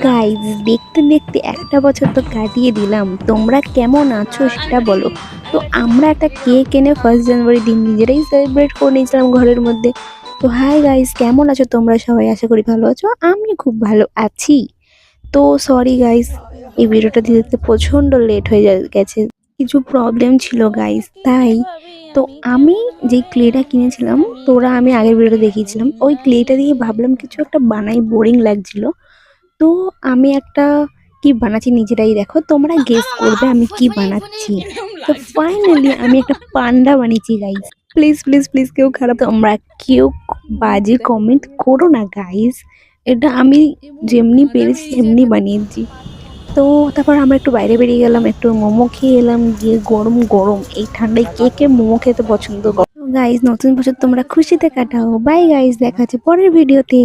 Guys, দেখতে দেখতে একটা বছর তো কাটিয়ে দিলাম। তোমরা কেমন আছো সেটা বলো। তো আমরা একটা কেক এনে 1 জানুয়ারি দিন নিজেরাই সেলিব্রেট করে নিয়েছিলাম ঘরের মধ্যে। তো হাই গাইজ, কেমন আছো তোমরা সবাই? আশা করি ভালো আছো। আমি খুব ভালো আছি। তো সরি গাইজ, এই ভিডিওটা দিতে প্রচন্ড লেট হয়ে গেছে। কিছু প্রবলেম ছিল গাইজ, তাই। তো আমি যে ক্লেটা কিনেছিলাম, তোরা আমি আগের ভিডিওটা দেখিয়েছিলাম, ওই ক্লেটা দিয়ে ভাবলাম কিছু একটা বানাই, বোরিং লাগছিল। তো আমি একটা কি বানাচ্ছি নিজেরাই দেখো, তোমরা গেস করবে আমি কি বানাচ্ছি। তো ফাইনালি আমি একটা পান্ডা বানিয়েছি গাইজ। প্লিজ প্লিজ প্লিজ, কেউ খারাপ, তোমরা কেউ বাজে কমেন্ট করো না গাইজ। এটা আমি যেমনি পেরেছি এমনি বানিয়েছি। তো তারপর আমরা একটু বাইরে বেরিয়ে গেলাম, একটু মোমো খেয়ে এলাম, গিয়ে গরম গরম এই ঠান্ডায় কে কে মোমো খেতে পছন্দ করো গাইজ। নতুন বছর তোমরা খুশিতে কাটাও। বাই গাইজ, দেখা হচ্ছে পরের ভিডিওতে।